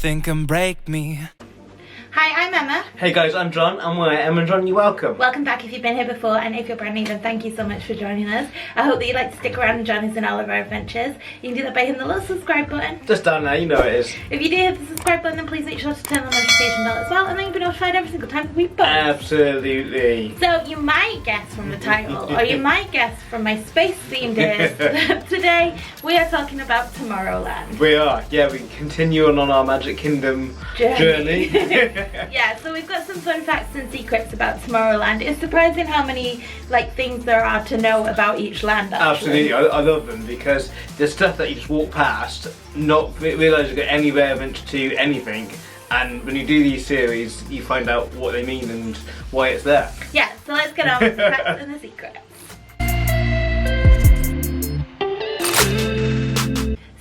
think and break me. Hi, I'm Emma. Hey guys, I'm John, and we're Emma and John, you're welcome. Welcome back if you've been here before, and if you're brand new then thank you so much for joining us. I hope that you'd like to stick around and join us in all of our adventures. You can do that by hitting the little subscribe button. Just down there, you know it is. If you do hit the subscribe button, then please make sure to turn on the notification bell as well, and then you'll be notified every single time we post. Absolutely. So you might guess from the title, or you might guess from my space themed days, that today we are talking about Tomorrowland. We are, yeah, we continue on our Magic Kindom journey. Yeah, so we've got some fun facts and secrets about Tomorrowland. It's surprising how many things there are to know about each land, actually. Absolutely, I love them because there's stuff that you just walk past, not realise you've got any relevance to anything, and when you do these series you find out what they mean and why it's there. Yeah, so let's get on with the facts and the secrets.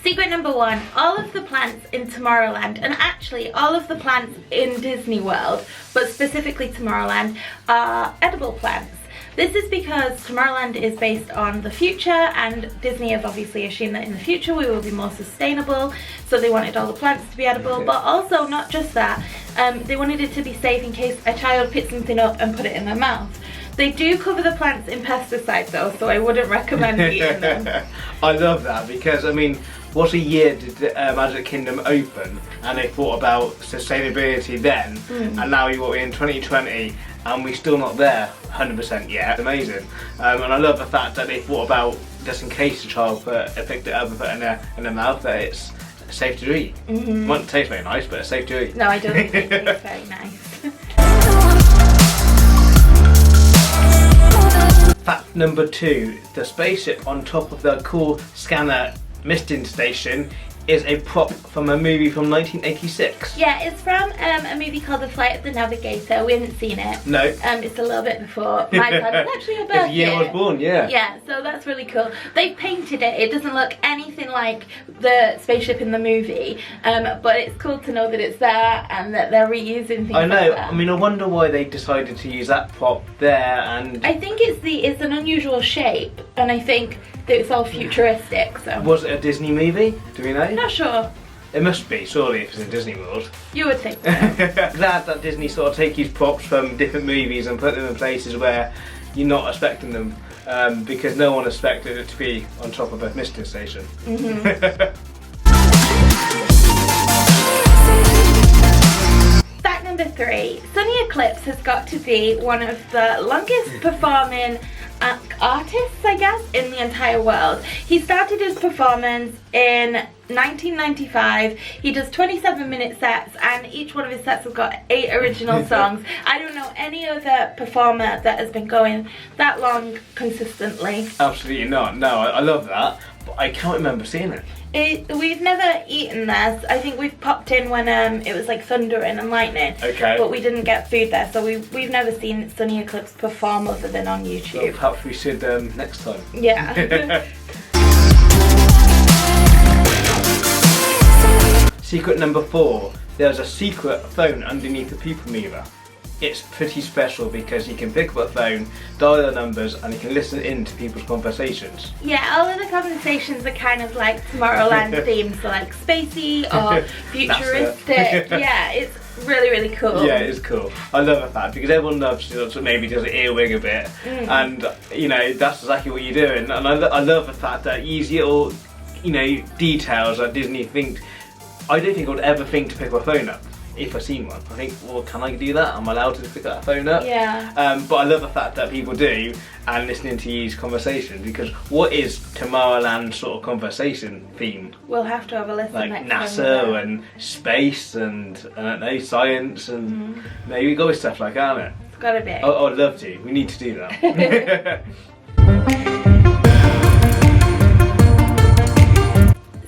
Secret number one, all of the plants in Tomorrowland, and actually all of the plants in Disney World, but specifically Tomorrowland, are edible plants. This is because Tomorrowland is based on the future, and Disney have obviously assumed that in the future we will be more sustainable, so they wanted all the plants to be edible, but also not just that, they wanted it to be safe in case a child picked something up and put it in their mouth. They do cover the plants in pesticides though, so I wouldn't recommend eating them. I love that because, I mean, what a year did Magic Kindom open, and they thought about sustainability then, and now we're in 2020 and we're still not there 100% yet. Amazing. And I love the fact that they thought about, just in case a child picked it up and put it in their mouth, that it's safe to eat. It won't taste very nice, but it's safe to eat. No, I don't think it tastes very nice. Fact number two, the spaceship on top of the cool scanner misting station is a prop from a movie from 1986. Yeah, it's from a movie called The Flight of the Navigator. We haven't seen it. No. It's a little bit before my time. It's actually your birthday. The year I was born, yeah. Yeah, so that's really cool. They've painted it. It doesn't look anything like the spaceship in the movie, but it's cool to know that it's there and that they're reusing things. I know. Like that. I mean, I wonder why they decided to use that prop there, and I think it's an unusual shape, and I think that it's all futuristic. So. Was it a Disney movie? Do we know? I'm not sure. It must be, surely, if it's in Disney World. You would think so. Glad that Disney sort of take these props from different movies and put them in places where you're not expecting them, because no one expected it to be on top of a misting station. Fact number three, Sunny Eclipse has got to be one of the longest performing artists, I guess, in the entire world. He started his performance in 1995. He does 27-minute sets, and each one of his sets has got 8 original songs. I don't know any other performer that has been going that long consistently. Absolutely not. No, I love that, but I can't remember seeing it. We've never eaten there. I think we've popped in when it was like thundering and lightning. Okay. But we didn't get food there, so we've never seen Sunny Eclipse perform other than on YouTube. Well, perhaps we should next time. Yeah. Secret number 4. There's a secret phone underneath the people mover. It's pretty special because you can pick up a phone, dial the numbers, and you can listen in to people's conversations. Yeah, all of the conversations are kind of like Tomorrowland themed, so like spacey or futuristic. Yeah, it's really, really cool. Yeah, it's cool. I love the fact because everyone loves to maybe does an earwig a bit, and you know that's exactly what you're doing. And I love the fact that these little, details that Disney think. I don't think I would ever think to pick my phone up if I seen one. I think, well, can I do that? Am I allowed to pick that phone up? Yeah. But I love the fact that people do, and listening to these conversations, because what is Tomorrowland sort of conversation theme? We'll have to have a listen like next NASA time. and space and I don't know, science and maybe go with stuff like that, isn't it? It's gotta be. Oh, I'd love to. We need to do that.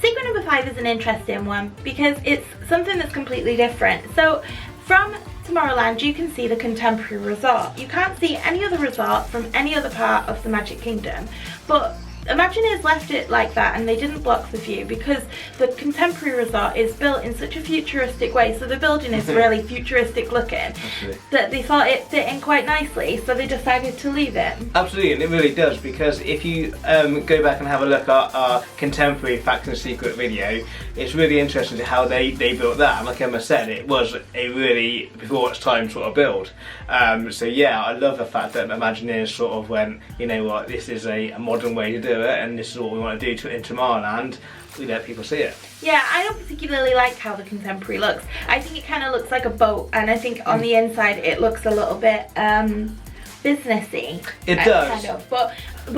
Secret number 5 is an interesting one because it's something that's completely different. So from Tomorrowland you can see the contemporary resort. You can't see any other resort from any other part of the Magic Kingdom, but Imagineers left it like that and they didn't block the view because the contemporary resort is built in such a futuristic way, so the building is really futuristic looking. Absolutely. That they thought it fit in quite nicely, so they decided to leave it. Absolutely, and it really does, because if you go back and have a look at our contemporary Facts and Secret video, it's really interesting to how they built that, and like Emma said, it was a really before its time sort of build. So yeah, I love the fact that Imagineers sort of went, you know what, this is a modern way to do it, and this is what we want to do in Tomorrowland. We let people see it. Yeah, I don't particularly like how the contemporary looks. I think it kind of looks like a boat, and I think on the inside it looks a little bit businessy. It does. Kind of, but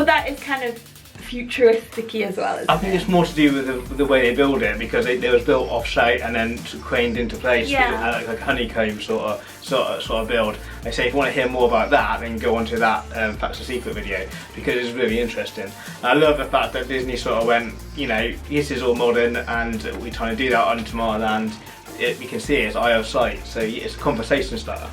that is kind of futuristic-y as well, isn't I think it's more to do with the way they build it, because it was built off-site and then craned into place. Yeah. Like a honeycomb sort of build. I say if you want to hear more about that, then go onto that Facts and Secret video, because it's really interesting. And I love the fact that Disney sort of went, you know, this is all modern and we're trying to do that on Tomorrowland. You can see it's eye of sight, so it's a conversation starter.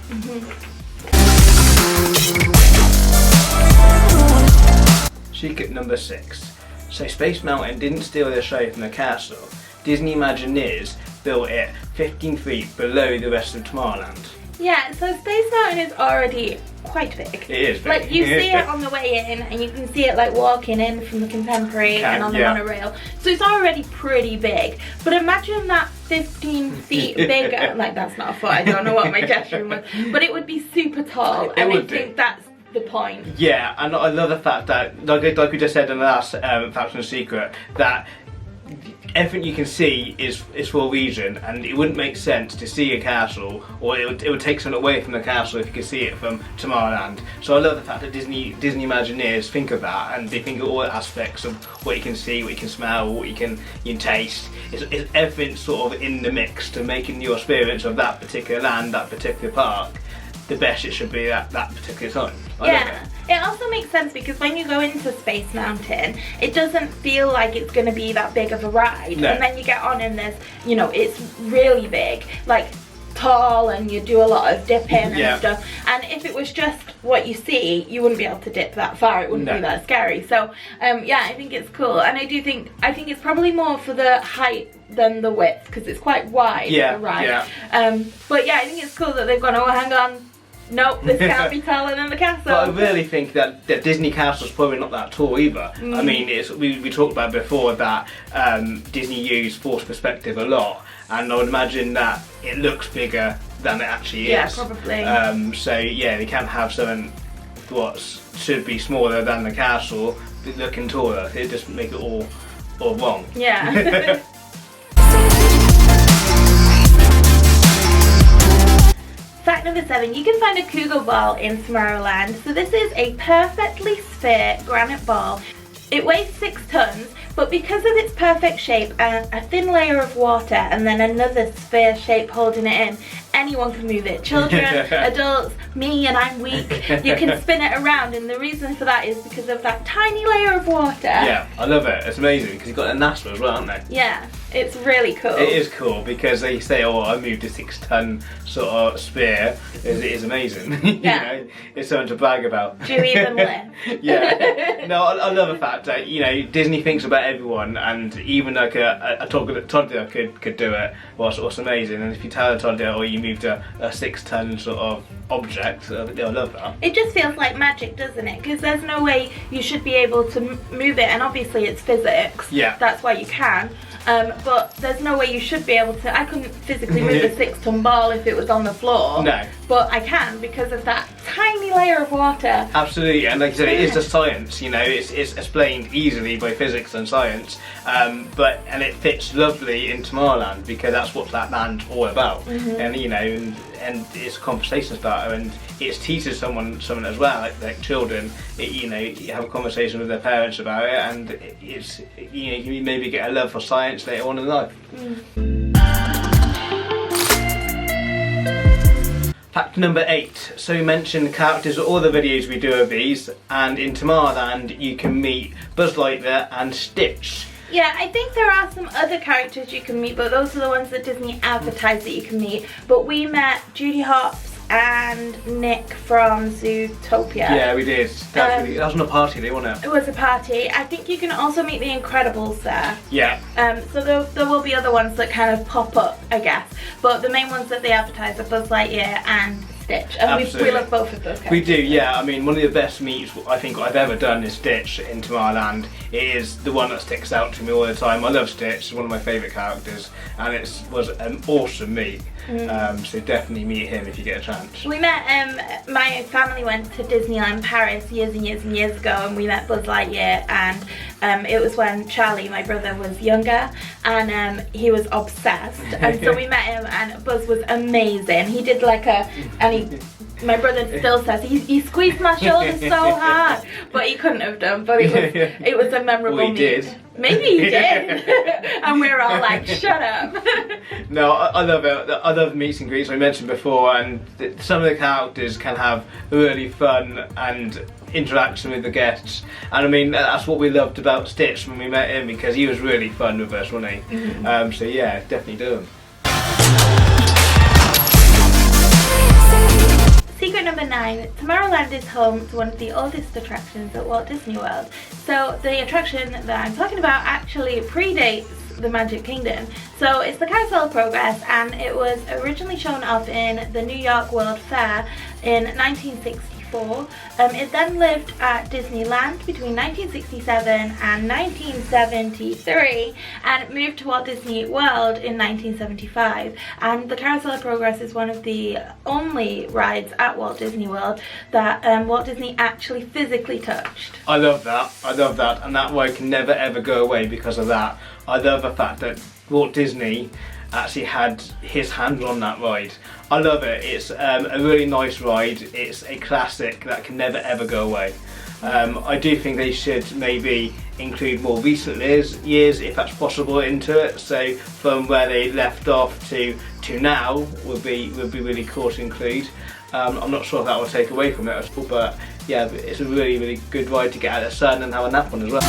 Secret number 6. So Space Mountain didn't steal their show from the castle. Disney Imagineers built it 15 feet below the rest of Tomorrowland. Yeah, so Space Mountain is already quite big. It is big. Like, you see it on the way in, and you can see it like walking in from the contemporary and on the monorail. So it's already pretty big. But imagine that 15 feet bigger. Like, that's not a foot, I don't know what my gesturing was. But it would be super tall, and I think that's the point. Yeah, and I love the fact that, like we just said in the last Facts and Secret, that everything you can see is for a reason, and it wouldn't make sense to see a castle, or it would take something away from the castle if you could see it from Tomorrowland. So I love the fact that Disney Imagineers think of that, and they think of all aspects of what you can see, what you can smell, what you can taste. It's everything sort of in the mix to making your experience of that particular land, that particular park, the best it should be at that particular time. Yeah, it also makes sense because when you go into Space Mountain, it doesn't feel like it's going to be that big of a ride. No. And then you get on and there's, you know, it's really big, like tall, and you do a lot of dipping and stuff. And if it was just what you see, you wouldn't be able to dip that far. It wouldn't be that scary. So yeah, I think it's cool, and I think it's probably more for the height than the width, because it's quite wide. The ride. But yeah, I think it's cool that they've gone, oh, hang on, nope, this can't be taller than the castle. But I really think that Disney Castle's probably not that tall either. I mean, we talked about before that Disney used forced perspective a lot, and I would imagine that it looks bigger than it actually is. Yeah, probably. So yeah, they can't have something what should be smaller than the castle looking taller. It just make it all wrong. Yeah. Fact number 7, you can find a Kugel ball in Tomorrowland. So this is a perfectly sphere granite ball. It weighs 6 tons, but because of its perfect shape and a thin layer of water and then another sphere shape holding it in, anyone can move it. Children, adults, me, and I'm weak. You can spin it around, and the reason for that is because of that tiny layer of water. Yeah, I love it. It's amazing because you've got a NASA as well, haven't they? Yeah, it's really cool. It is cool because they say, oh, I moved a 6-ton sort of sphere. It is amazing. Yeah. You know, it's something to brag about. Do you even lift? Yeah. No, I love the fact that, you know, Disney thinks about everyone, and even like a toddler could do it. What's amazing. And if you tell a toddler, oh, you moved a 6-ton sort of object, they'll love that. It just feels like magic, doesn't it? Because there's no way you should be able to move it, and obviously it's physics. Yeah. That's why you can. But there's no way you should be able to. I couldn't physically move a 6-ton ball if it was on the floor. No. But I can because of that tiny layer of water. Absolutely, and like I said, it is the science, you know, it's explained easily by physics and science, and it fits lovely in Tomorrowland because that's what that land's all about. And you know, and it's a conversation starter, and it teaches someone something as well, like children. You know, you have a conversation with their parents about it, and it's, you know, you maybe get a love for science later on in life. Fact number 8. So we mentioned characters at all the videos we do of these, and in Tomorrowland you can meet Buzz Lightyear and Stitch. Yeah, I think there are some other characters you can meet, but those are the ones that Disney advertised that you can meet. But we met Judy Hopps and Nick from Zootopia. Yeah, we did. That was on a party day, wasn't it? It was a party. I think you can also meet the Incredibles there. Yeah. So there will be other ones that kind of pop up, I guess. But the main ones that they advertise are Buzz Lightyear and Stitch. And we love both of those characters. We do, yeah. I mean, one of the best meets I think I've ever done is Stitch in Tomorrowland. It is the one that sticks out to me all the time. I love Stitch. It's one of my favourite characters. And it was an awesome meet. So definitely meet him if you get a chance. We met, my family went to Disneyland Paris years and years and years ago, and we met Buzz Lightyear, and it was when Charlie, my brother, was younger, and he was obsessed, and so we met him, and Buzz was amazing. He did like my brother still says he squeezed my shoulders so hard, but he couldn't have done. But it was a memorable well, he meet. Did. Maybe he did, and we're all like, shut up. No, I love it. I love meets and greets. I mentioned before, and some of the characters can have really fun and interaction with the guests. And I mean, that's what we loved about Stitch when we met him, because he was really fun with us, wasn't he? So yeah, definitely do him. Secret number 9, Tomorrowland is home to one of the oldest attractions at Walt Disney World. So the attraction that I'm talking about actually predates the Magic Kingdom. So it's the Carousel of Progress, and it was originally shown off in the New York World Fair in 1964. It then lived at Disneyland between 1967 and 1973 and moved to Walt Disney World in 1975. And the Carousel of Progress is one of the only rides at Walt Disney World that Walt Disney actually physically touched. I love that. I love that, and that ride can never ever go away because of that. I love the fact that Walt Disney actually had his hands on that ride. I love it. It's a really nice ride. It's a classic that can never ever go away. I do think they should maybe include more recent years if that's possible into it. So from where they left off to now would be really cool to include. I'm not sure if that will take away from it at all, but yeah, it's a really good ride to get out of the sun and have a nap on as well.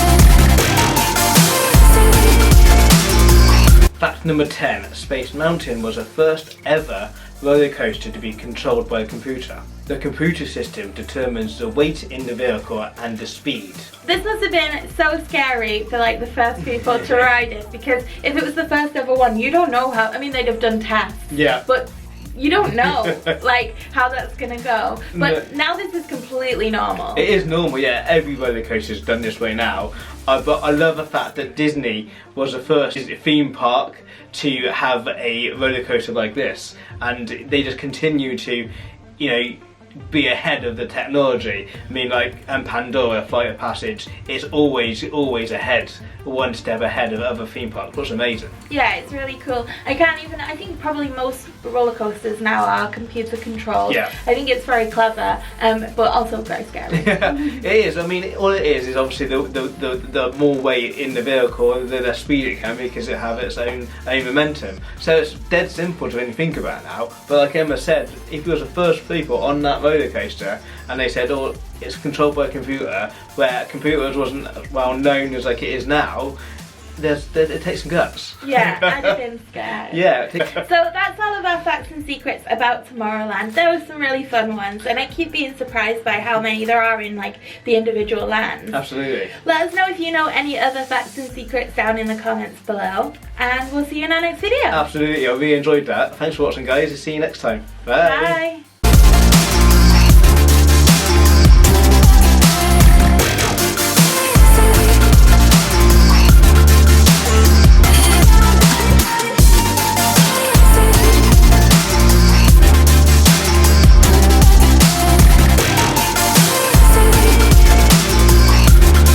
Fact number 10, Space Mountain was the first ever roller coaster to be controlled by a computer. The computer system determines the weight in the vehicle and the speed. This must have been so scary for like the first people to ride it, because if it was the first ever one, you don't know how, I mean, they'd have done tests. Yeah. But you don't know like how that's gonna go. But now this is completely normal. It is normal, yeah. Every roller coaster is done this way now. But I love the fact that Disney was the first theme park to have a roller coaster like this, and they just continue to, you know, be ahead of the technology. I mean, like Pandora, Flight of Passage, it's always ahead, one step ahead of other theme parks. That's amazing. Yeah, it's really cool. I think probably most roller coasters now are computer controlled. Yeah. I think it's very clever, but also very scary. It is. I mean, all it is obviously the more weight in the vehicle, the less speed it can, because it have its own momentum. So it's dead simple to really think about now. But like Emma said, if you was the first people on that roller coaster and they said, oh, it's controlled by a computer, where computers wasn't as well known as like it is now, it takes some guts. Yeah, I'd have been scared. Yeah. So that's all of our facts and secrets about Tomorrowland. There were some really fun ones, and I keep being surprised by how many there are in like the individual lands. Absolutely. Let us know if you know any other facts and secrets down in the comments below, and we'll see you in our next video. Absolutely, I really enjoyed that. Thanks for watching, guys. See you next time. Bye. Bye.